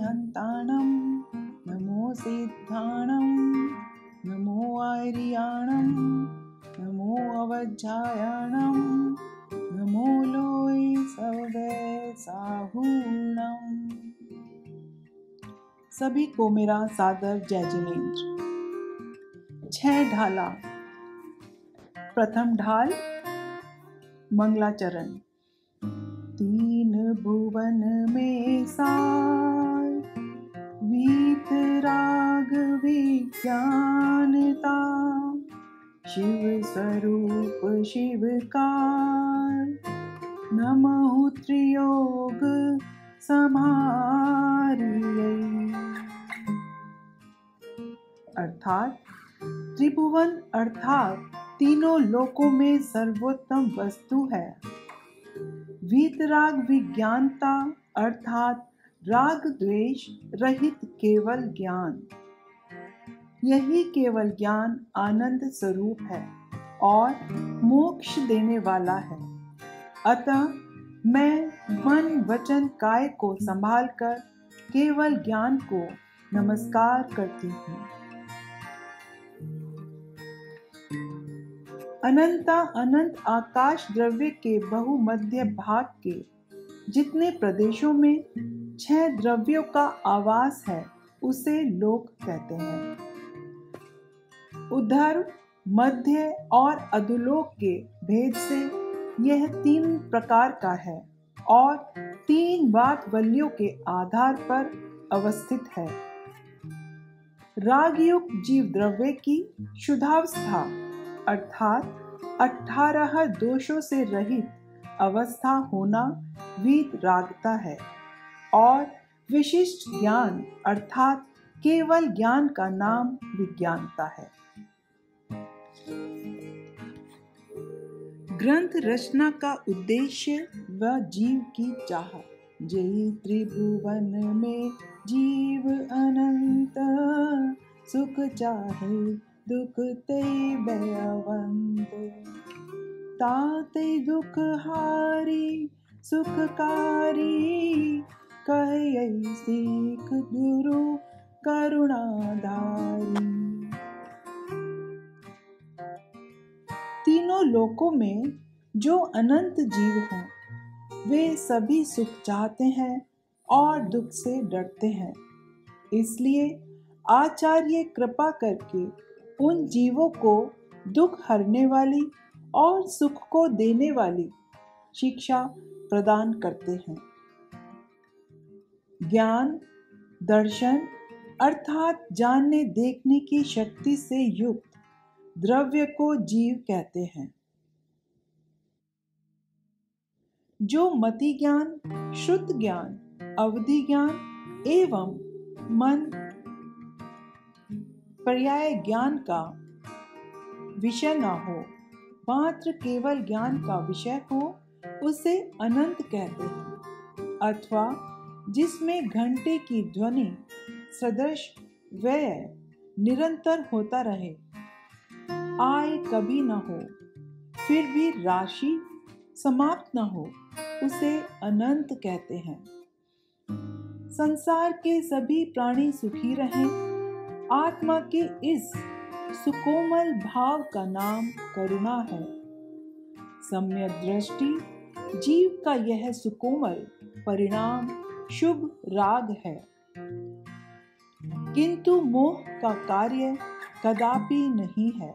अरिहन्ताणं नमो सिद्धाणं नमो आर्याणं नमो अवज्जायाणं नमो लोय सवै साहूणं। सभी को मेरा सादर जय जिनेंद्र। 6 ढाला। प्रथम ढाल मंगलाचरण। 3 भुवन में सार वीत राग विज्ञानता, शिव स्वरूप शिवकार नमः त्रियोग समारियै। अर्थात त्रिभुवन अर्थात तीनों लोकों में सर्वोत्तम वस्तु है। वीतराग विज्ञानता अर्थात राग द्वेष रहित केवल ज्ञान। यही केवल ज्ञान आनंद स्वरूप है और मोक्ष देने वाला है। अतः मैं मन वचन काय को संभालकर केवल ज्ञान को नमस्कार करती हूँ। अनंत आकाश द्रव्य के बहुमध्य भाग के जितने प्रदेशों में 6 द्रव्यों का आवास है उसे लोक कहते हैं। उधर मध्य और अधोलोक के भेद से यह 3 प्रकार का है और 3 वातवल्यों के आधार पर अवस्थित है। रागयुक्त जीव द्रव्य की शुद्धावस्था अर्थात 18 दोषों से रहित अवस्था होना वीतरागता है और विशिष्ट ज्ञान अर्थात केवल ज्ञान का नाम विज्ञानता है। ग्रंथ रचना का उद्देश्य व जीव की चाह। जेहि त्रिभुवन में जीव अनंत, सुख चाहे दुख ते भयवंत। ताते दुख हारी सुखकारी, कहे सीख गुरु करुणाधारी। तीनों लोकों में जो अनंत जीव हैं वे सभी सुख चाहते हैं और दुख से डरते हैं। इसलिए आचार्य कृपा करके उन जीवों को दुख हरने वाली और सुख को देने वाली शिक्षा प्रदान करते हैं। ज्ञान दर्शन अर्थात जानने देखने की शक्ति से युक्त द्रव्य को जीव कहते हैं। जो मति ज्ञान, श्रुत ज्ञान, अवधि ज्ञान एवं मन पर्याय ज्ञान का विषय न हो, मात्र केवल ज्ञान का विषय हो, उसे अनंत कहते हैं। अथवा जिसमें घंटे की ध्वनि सदृश व्यय निरंतर होता रहे, आय कभी न हो, फिर भी राशि समाप्त न हो, उसे अनंत कहते हैं। संसार के सभी प्राणी सुखी रहें, आत्मा के इस सुकोमल भाव का नाम करुणा है। सम्यक दृष्टि जीव का यह सुकोमल परिणाम शुभ राग है। किंतु मोह का कार्य कदापि नहीं है।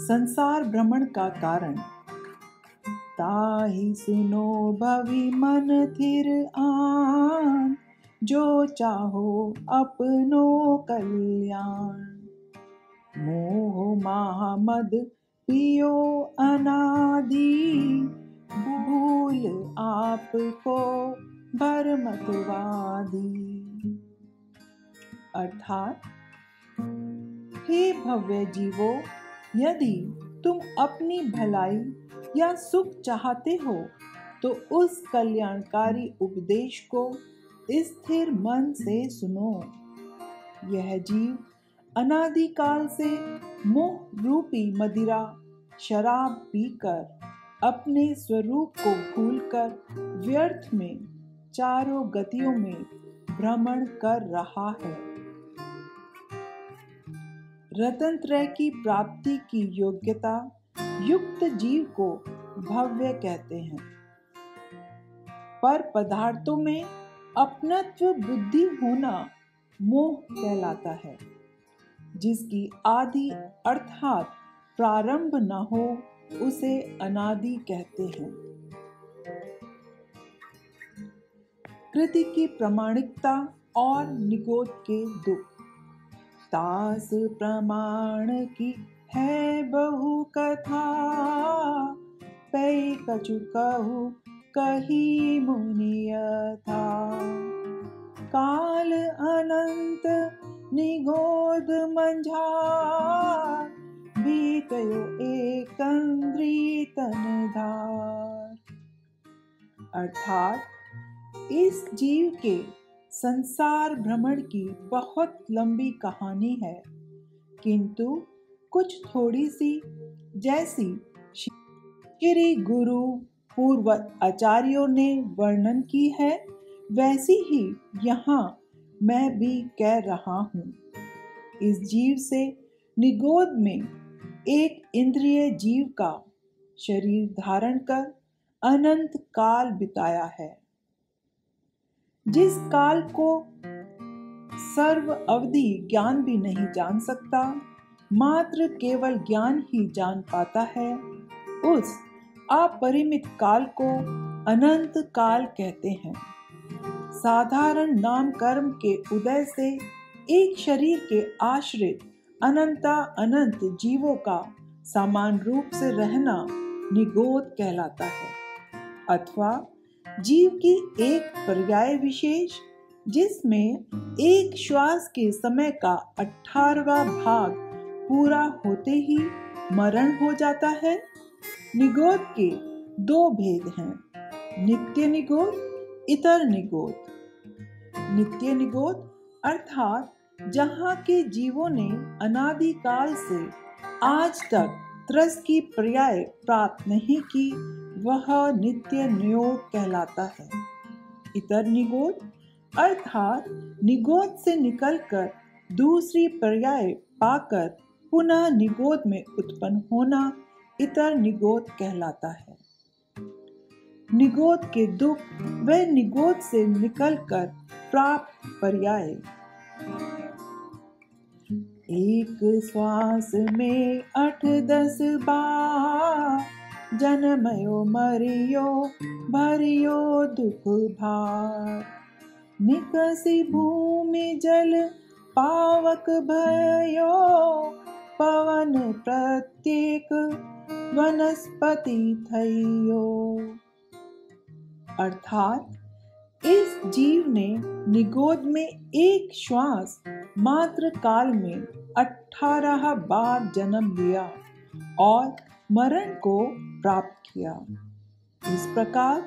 संसार भ्रमण का कारण ताहि सुनो भवि मन थिर आन, जो चाहो अपनो कल्याण। मोह माह मद पियो अनादि, भूल आपको भरमतवादी। अर्थात हे भव्य जीवो, यदि तुम अपनी भलाई या सुख चाहते हो तो उस कल्याणकारी उपदेश को स्थिर मन से सुनो। यह जीव अनादिकाल से मोह रूपी मदिरा शराब पीकर अपने स्वरूप को भूलकर व्यर्थ में चारों गतियों में भ्रमण कर रहा है। रत्नत्रय की प्राप्ति की योग्यता युक्त जीव को भव्य कहते हैं। पर पदार्थों में अपनत्व बुद्धि होना मोह कहलाता है। जिसकी आदि अर्थात प्रारंभ न हो उसे अनादि कहते हैं। कृति की प्रामाणिकता और निगोद के दुख। तास प्रमाण की है बहु कथा, पै कछु कहु कही मुनि यथा। काल अनंत निगोद मंझार, बीतयो एकंद्री तनधार। अर्थात इस जीव के संसार भ्रमण की बहुत लंबी कहानी है, किंतु कुछ थोड़ी सी जैसी श्री गुरु पूर्वत आचार्यों ने वर्णन की है, वैसी ही यहाँ मैं भी कह रहा हूँ। इस जीव से निगोद में एक इंद्रिय जीव का शरीर धारण कर अनंत काल बिताया है। जिस काल को सर्व अवधि ज्ञान भी नहीं जान सकता, मात्र केवल ज्ञान ही जान पाता है, उस अपरिमित काल को अनंत काल कहते हैं। साधारण नाम कर्म के उदय से एक शरीर के आश्रित अनंत जीवों का समान रूप से रहना निगोद कहलाता है, अथवा जीव की एक पर्याय विशेष जिसमें एक श्वास के समय का 18वां भाग पूरा होते ही मरण हो जाता है। निगोद के दो भेद हैं, नित्य निगोद, इतर निगोद। नित्य निगोद अर्थात जहाँ के जीवों ने अनादिकाल से आज तक त्रस की पर्याय प्राप्त नहीं की, वह नित्य नियोग कहलाता है। इतर निगोद अर्थात निगोद से निकलकर दूसरी पर्याय पाकर पुनः निगोद में उत्पन्न होना इतर निगोद कहलाता है। निगोद के दुख व निगोद से निकलकर प्राप्त पर्याय। एक श्वास में 8-10 बार, जन्मयो मरियो भरियो दुख भार। निकसी भूमि जल पावक भयो, पवन प्रत्येक वनस्पति थइयो। अर्थात इस जीव ने निगोद में एक श्वास मात्र काल में 18 बार जन्म लिया और मरण को प्राप्त किया। इस प्रकार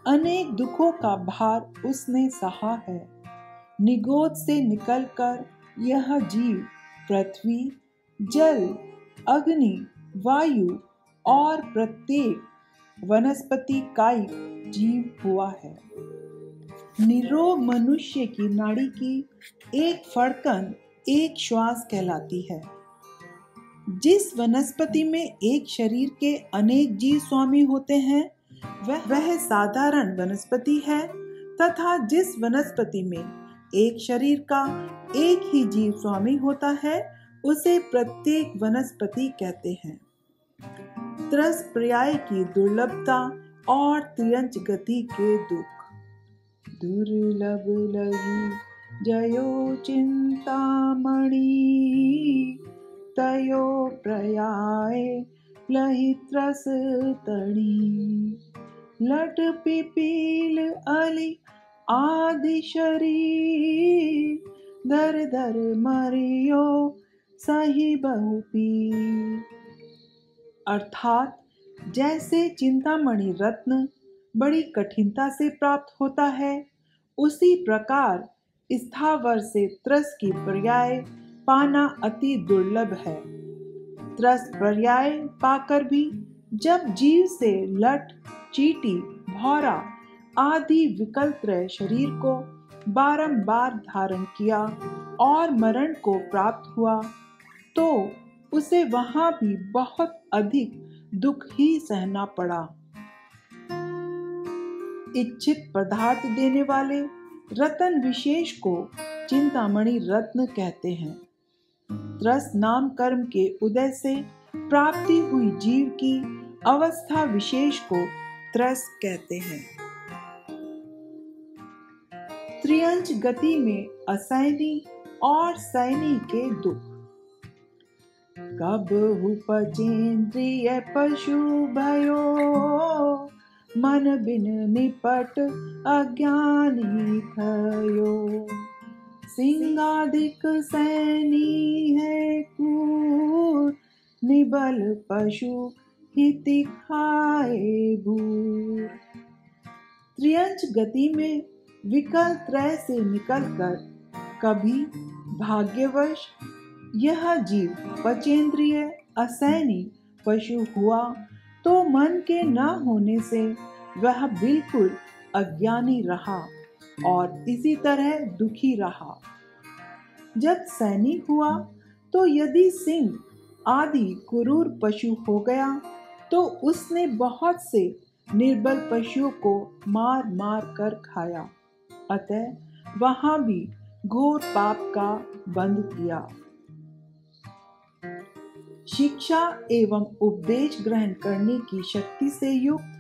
अनेक दुखों का भार उसने सहा है। निगोद से निकलकर यह जीव पृथ्वी, जल, अग्नि, वायु और प्रत्येक वनस्पति कायिक जीव हुआ है। निरोग मनुष्य की नाड़ी की एक फड़कन एक श्वास कहलाती है। जिस वनस्पति में एक शरीर के अनेक जीव स्वामी होते हैं, वह साधारण वनस्पति है, तथा जिस वनस्पति में एक शरीर का एक ही जीव स्वामी होता है, उसे प्रत्येक वनस्पति कहते हैं। त्रस पर्याय की दुर्लभता और त्रियंच गति के दुख। दुर्लभ लगी जयो चिंतामणि, तयो पर्याय लहि त्रस तणी। लट पिपील अली आदि शरीर, दर दर मरियो सही बहु पीर। अर्थात जैसे चिंतामणि रत्न बड़ी कठिनता से प्राप्त होता है, उसी प्रकार स्थावर से त्रस की पर्याय पाना अति दुर्लभ है। त्रस पर्याय पाकर भी जब जीव से लट, चींटी, भौरा आदि विकल त्रय शरीर को बारंबार धारण किया और मरण को प्राप्त हुआ, तो उसे वहां भी बहुत अधिक दुख ही सहना पड़ा। इच्छित पदार्थ देने वाले रतन विशेष को चिंतामणि रत्न कहते हैं। त्रस नाम कर्म के उदय से प्राप्ति हुई जीव की अवस्था विशेष को त्रस कहते हैं। त्रियंच गति में असैनी और सैनी के दुख। कबहु पचेन्द्रिय पशु भयो, मन बिन निपट अज्ञानी थयो। सिंहाधिक सैनी है क्रूर, निबल पशु हिति खाए भूर। त्रियंच गति में विकल त्रय से निकलकर कभी भाग्यवश यह जीव पचेंद्रिय असैनी पशु हुआ, तो मन के न होने से वह बिल्कुल अज्ञानी रहा और इसी तरह दुखी रहा। जब सैनी हुआ तो यदि सिंह आदि क्रूर पशु हो गया, तो उसने बहुत से निर्बल पशुओं को मार मार कर खाया। अतः वहां भी घोर पाप का बंध किया। शिक्षा एवं उपदेश ग्रहण करने की शक्ति से युक्त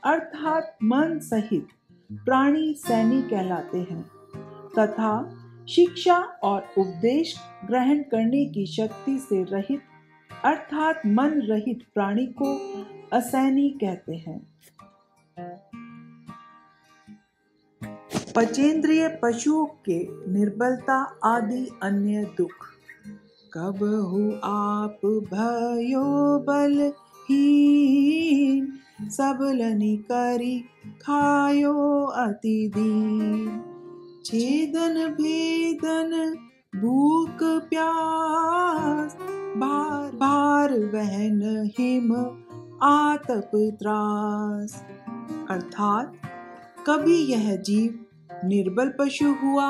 अर्थात मन सहित प्राणी सैनी कहलाते हैं, तथा शिक्षा और उपदेश ग्रहण करने की शक्ति से रहित अर्थात मन रहित प्राणी को असैनी कहते हैं। पचेंद्रिय पशुओं के निर्बलता आदि अन्य दुख। कबहु आप भयो बलहीन, सबलनि करी खायो अति दीन। छेदन भेदन भूख प्यास, भार भार वहन हिम आतप त्रास। अर्थात कभी यह जीव निर्बल पशु हुआ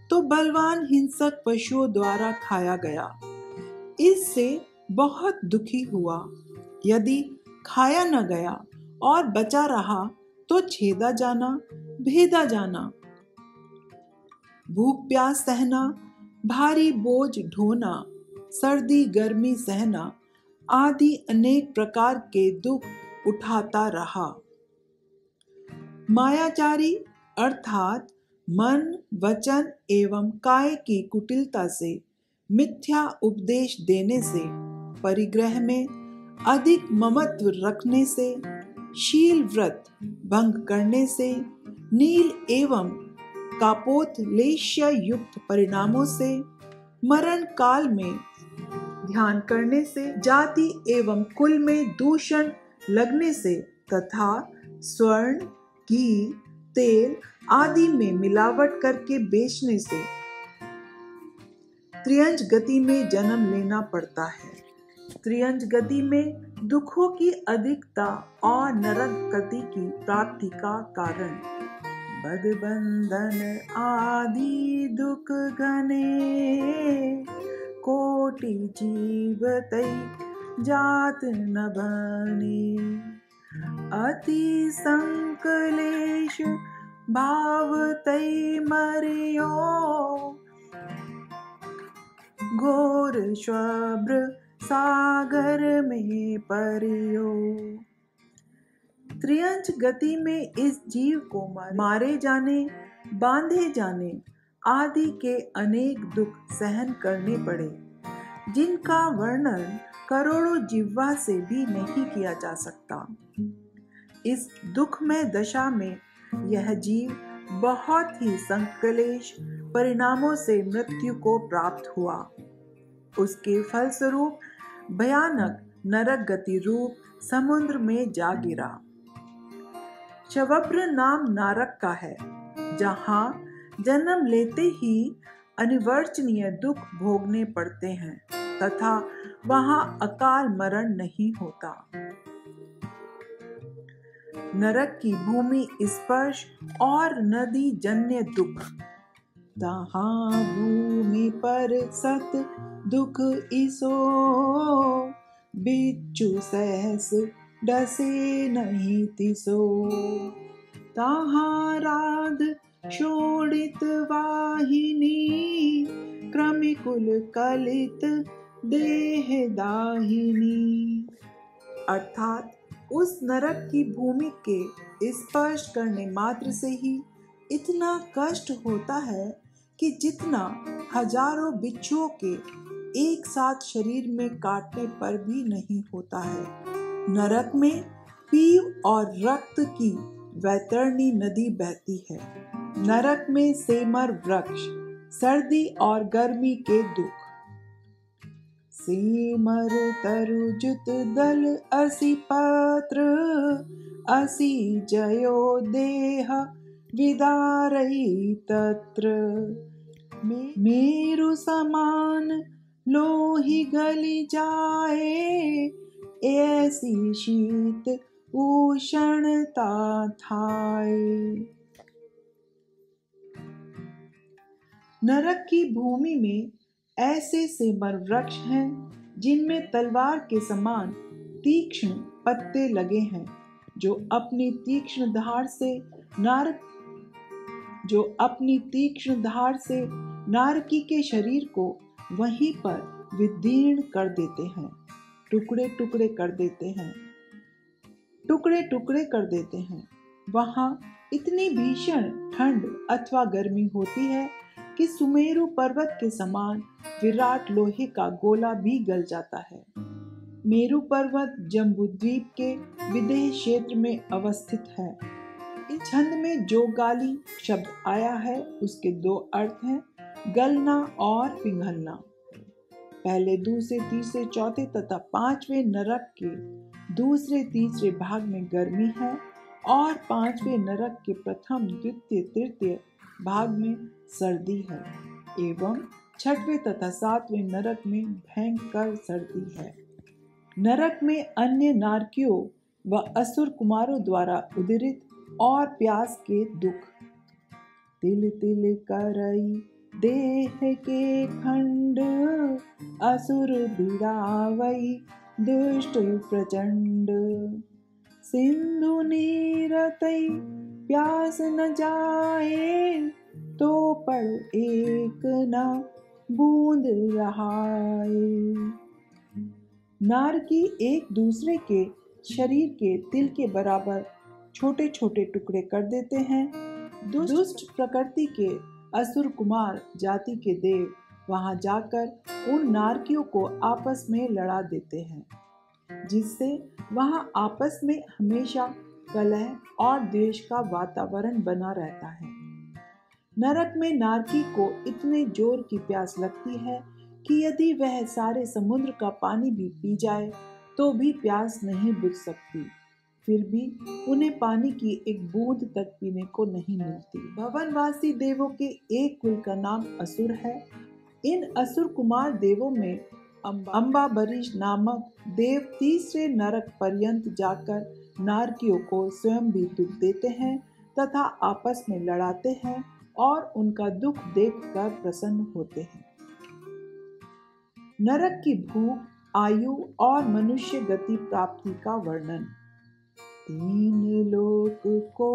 तो बलवान हिंसक पशुओं द्वारा खाया गया, इससे बहुत दुखी हुआ। यदि खाया न गया और बचा रहा तो छेदा जाना, भेदा जाना। भूख प्यास सहना, भारी बोझ ढोना, सर्दी गर्मी सहना आदि अनेक प्रकार के दुख उठाता रहा। मायाचारी अर्थात मन वचन एवं काय की कुटिलता से मिथ्या उपदेश देने से, परिग्रह में अधिक ममत्व रखने से, शील व्रत भंग करने से, नील एवं कापोतलेश्य युक्त परिणामों से, मरण काल में ध्यान करने से, जाति एवं कुल में दूषण लगने से तथा स्वर्ण घी तेल आदि में मिलावट करके बेचने से त्रियंच गति में जन्म लेना पड़ता है। त्रियंच गति में दुखों की अधिकता और नरक गति की प्राप्ति का कारण बदबंधन आदि दुख घने, कोटि जीव तई जात न बने। अति संकलेश भाव तई मरियो, घोर श्वभ्र सागर में परियो। त्रियंच गति में इस जीव को मारे जाने, बांधे जाने आदि के अनेक दुख सहन करने पड़े, जिनका वर्णन करोड़ों जिह्वा से भी नहीं किया जा सकता। इस दुखमय दशा में यह जीव बहुत ही संकलेश परिणामों से मृत्यु को प्राप्त हुआ। उसके फलस्वरूप भयानक नरक गति रूप समुद्र में जा गिरा। शवभ्र नाम नरक का है, जहां जन्म लेते ही अनिवर्चनीय दुख भोगने पड़ते हैं तथा वहां अकाल मरण नहीं होता। नरक की भूमि स्पर्श और नदी जन्य दुख। तहाँ भूमि पर सत दुख इसो, बिच्छू सहस डसे नहीं तिसो। तहाँ राध शोणित वाहिनी, क्रमिकुल कलित देह दाहिनी। अर्थात उस नरक की भूमि के स्पर्श करने मात्र से ही इतना कष्ट होता है कि जितना हजारों बिच्छुओं के एक साथ शरीर में काटने पर भी नहीं होता है। नरक में पीव और रक्त की वैतरणी नदी बहती है। नरक में सेमर वृक्ष, सर्दी और गर्मी के दुख। सेमर तरुजुत दल असि पत्र, असि जयो देह विदारई तत्र। मेरु समान लोही गली जाए, ऐसी शीत उष्णता थाए। नरक की भूमि में ऐसे सेमर वृक्ष हैं जिनमें तलवार के समान तीक्ष्ण पत्ते लगे हैं, जो अपनी तीक्ष्ण धार से नारकी के शरीर को वहीं पर विदीर्ण कर देते हैं, टुकड़े टुकड़े कर देते हैं। वहां इतनी भीषण ठंड अथवा गर्मी होती है कि सुमेरु पर्वत के समान विराट लोहे का गोला भी गल जाता है। मेरु पर्वत जम्बूद्वीप के विदेह क्षेत्र में अवस्थित है। इस छंद में जो गाली शब्द आया है उसके दो अर्थ हैं, गलना और पिघलना। पहले, दूसरे, तीसरे, चौथे तथा पांचवें नरक के दूसरे तीसरे भाग में गर्मी है और पांचवें नरक के प्रथम, द्वितीय, तृतीय भाग में सर्दी है एवं छठवें तथा सातवें नरक में भयंकर सर्दी है। नरक में अन्य नारकियों व असुर कुमारों द्वारा उदरित और प्यास के दुख। तिल तिल करई देह के खंड, असुर बिड़ावई दुष्ट प्रचंड। सिंधु नीरतई प्यास न जाए, तो पल एक न बूंद रहाए। नारकी एक दूसरे के शरीर के तिल के बराबर छोटे छोटे टुकड़े कर देते हैं। दुष्ट प्रकृति के असुर कुमार जाति के देव वहां जाकर उन नारकियों को आपस में लड़ा देते हैं, जिससे वहां आपस में हमेशा कलह और द्वेष का वातावरण बना रहता है। नरक में नारकी को इतने जोर की प्यास लगती है कि यदि वह सारे समुद्र का पानी भी पी जाए तो भी प्यास नहीं बुझ सकती। फिर भी उन्हें पानी की एक बूंद तक पीने को नहीं मिलती। भवनवासी देवों के एक कुल का नाम असुर है। इन असुर कुमार देवों में अम्बाबरीश नामक देव तीसरे नरक पर्यंत जाकर नारकियों को स्वयं भी दुख देते हैं तथा आपस में लड़ाते हैं और उनका दुख देखकर प्रसन्न होते हैं। नरक की भूख, आयु और मनुष्य गति प्राप्ति का वर्णन। तीन लोक को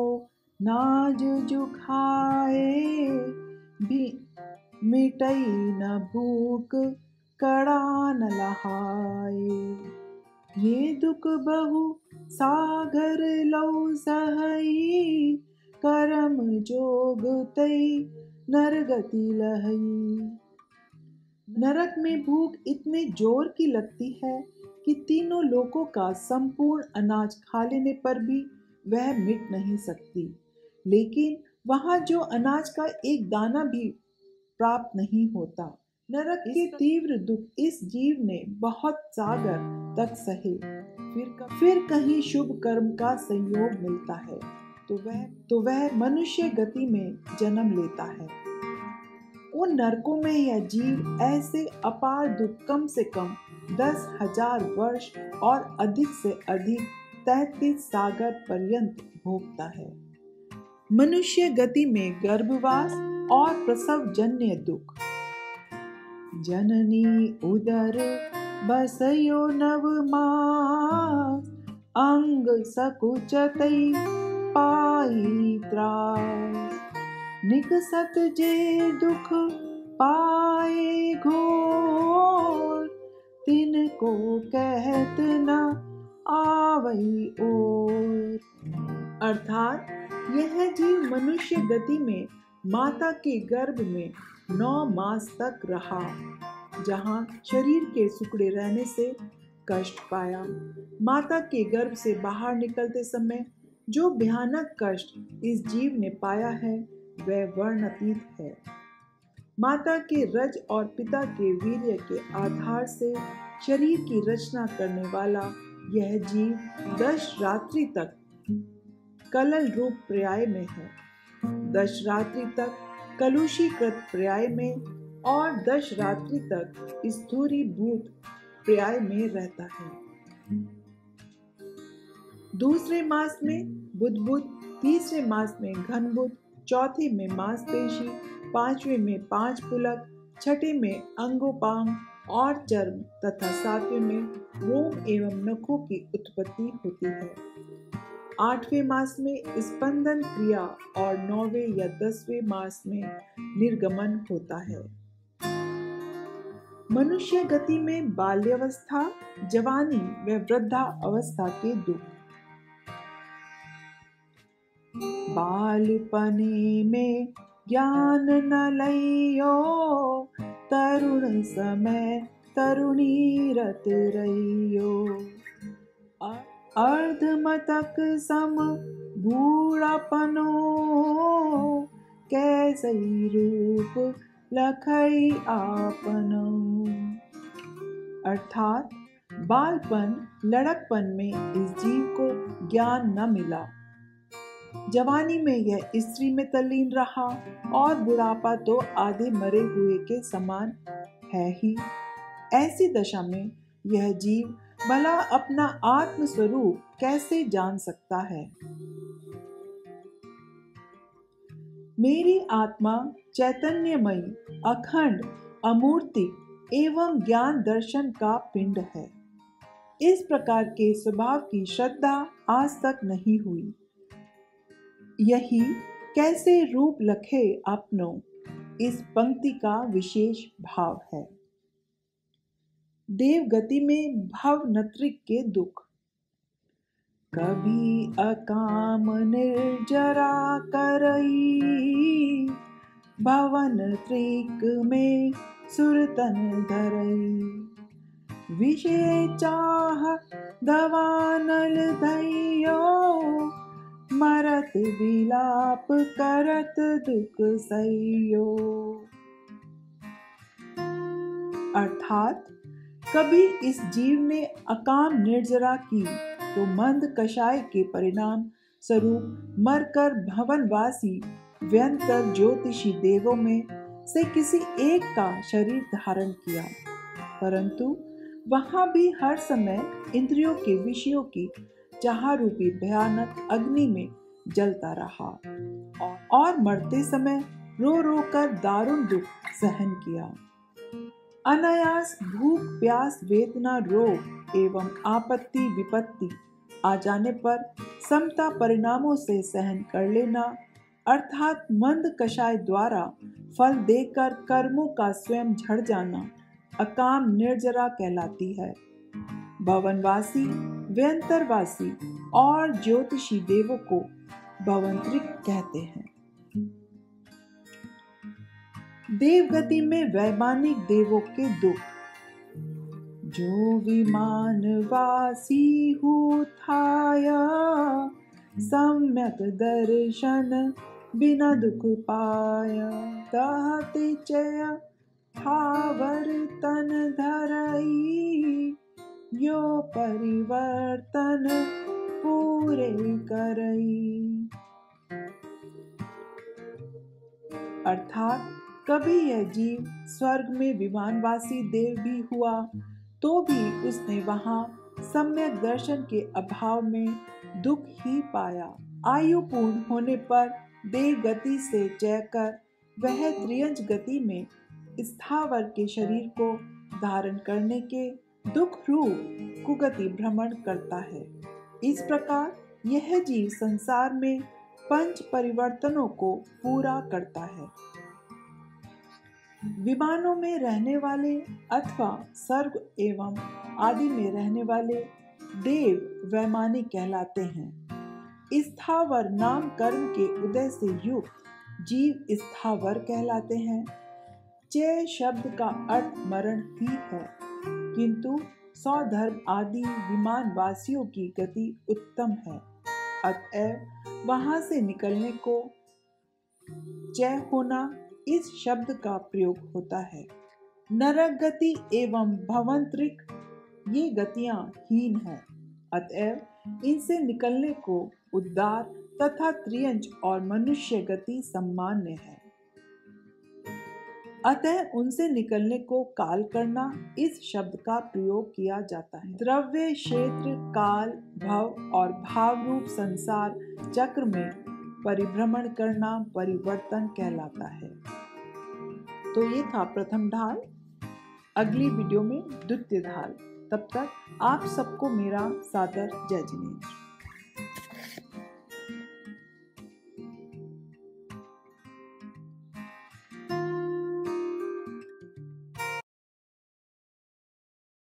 नाज जुखाए, भी मिटई न भूख कड़ा न लहाए। ये दुख बहु सागर लौ सहई, करम जोग तई नरगति लहई। नरक में भूख इतने जोर की लगती है कि तीनों लोकों का संपूर्ण अनाज खा लेने पर भी वह मिट नहीं सकती, लेकिन वहां जो अनाज का एक दाना भी प्राप्त नहीं होता। नरक के तीव्र दुख इस जीव ने बहुत सागर तक सहे, फिर कहीं शुभ कर्म का संयोग मिलता है तो वह मनुष्य गति में जन्म लेता है। उन नरकों में यह जीव ऐसे अपार दुख कम से कम 10,000 वर्ष और अधिक से अधिक 33 सागर पर्यंत भोगता है। मनुष्य गति में गर्भवास और प्रसव जन्य दुख। जननी उदर बसयो नव मास, अंग सकुचतई पाई त्रास। निकसत जे दुख पाए घोर, तिनको कहत न आवई ओर। अर्थात यह जीव मनुष्य गति में माता के गर्भ में 9 मास तक रहा, जहाँ शरीर के सिकुड़े रहने से कष्ट पाया। माता के गर्भ से बाहर निकलते समय जो भयानक कष्ट इस जीव ने पाया है वह वर्णनातीत है। माता के रज और पिता के वीर्य के आधार से शरीर की रचना करने वाला यह जीव 10 रात्रि तक कलल रूप पर्याय में है, 10 रात्रि तक कलुषीकृत पर्याय में और 10 रात्रि तक स्थूलीभूत पर्याय में रहता है। दूसरे मास में बुद्बुद, तीसरे मास में घनबुद, चौथे में मांसपेशी, पांचवें में 5 पुलक, छठे में अंगोपांग और चर्म तथा 7वें में रोम एवं नखों की उत्पत्ति होती है। 8वें मास में स्पंदन क्रिया और 9वें या 10वें मास में निर्गमन होता है। मनुष्य गति में बाल्यावस्था, जवानी व वृद्धा अवस्था के दुख। बालपने में ज्ञान न लइयो, तरुण समय तरुणी रत रहियो। अर्धमतक सम बूढ़ापनो, कैसई रूप लखई आपनो। अर्थात बालपन, लड़कपन में इस जीव को ज्ञान न मिला, जवानी में यह स्त्री में तल्लीन रहा और बुढ़ापा तो आधे मरे हुए के समान है ही। ऐसी दशा में यह जीव भला अपना आत्म स्वरूप कैसे जान सकता है। मेरी आत्मा चैतन्यमयी, अखंड, अमूर्ति एवं ज्ञान दर्शन का पिंड है। इस प्रकार के स्वभाव की श्रद्धा आज तक नहीं हुई। यही कैसे रूप लखे अपनो, इस पंक्ति का विशेष भाव है। देव गति में भव नत्रिक के दुख। कभी अकाम निर्जरा करई, भवन त्रिक में सुरतन धरई। विषय चाह दवानल धइयो, मरत विलाप करत दुख सहियो। अर्थात कभी इस जीव ने अकाम निर्जरा की तो मंद कषाय के परिणाम स्वरूप मरकर भवनवासी व्यंतर ज्योतिषी देवों में से किसी एक का शरीर धारण किया, परंतु वहां भी हर समय इंद्रियों के विषयों की चाह रूपी भयानक अग्नि में जलता रहा और मरते समय रो रो कर दारुण दुख सहन किया। अनायास भूख, प्यास, वेदना, रोग एवं आपत्ति विपत्ति आ जाने पर समता परिणामों से सहन कर लेना, अर्थात मंद कषाय द्वारा फल देकर कर्मों का स्वयं झड़ जाना अकाम निर्जरा कहलाती है। भवनवासी, व्यंतरवासी और ज्योतिषी देवों को भवंत्रिक कहते हैं। देवगति में वैमानिक देवों के दुख। जो विमानवासी हुथाया, सम्यक दर्शन बिना दुख पाया। दहति चय थावर तन धरई, यो परिवर्तन पूरे करई। अर्थात कभी यह जीव स्वर्ग में विमानवासी देव भी हुआ तो भी उसने वहां सम्यक दर्शन के अभाव में दुख ही पाया। आयु पूर्ण होने पर देव गति से जयकर वह त्रियंच गति में स्थावर के शरीर को धारण करने के दुख रूप कुगति भ्रमण करता है। इस प्रकार यह जीव संसार में पंच परिवर्तनों को पूरा करता है। विमानों में रहने वाले अथवा स्वर्ग एवं आदि में रहने वाले देव वैमानिक कहलाते हैं। स्थावर नाम कर्म के उदय से युक्त जीव स्थावर कहलाते हैं। चय शब्द का अर्थ मरण ही है, किंतु सौधर्म आदि विमान वासियों की गति उत्तम है, अतएव वहां से निकलने को चय होना इस शब्द का प्रयोग होता है। नरक गति एवं भवंतरिक ये गतियां हीन हैं, अतएव इनसे निकलने को उद्धार तथा त्रियंच और मनुष्य गति सम्मान्य है। अतः उनसे निकलने को काल करना इस शब्द का प्रयोग किया जाता है। द्रव्य क्षेत्र काल भव और भाव रूप संसार चक्र में परिभ्रमण करना परिवर्तन कहलाता है। तो ये था प्रथम ढाल। अगली वीडियो में द्वितीय ढाल। तब तक आप सबको मेरा सादर जय जिनेंद्र।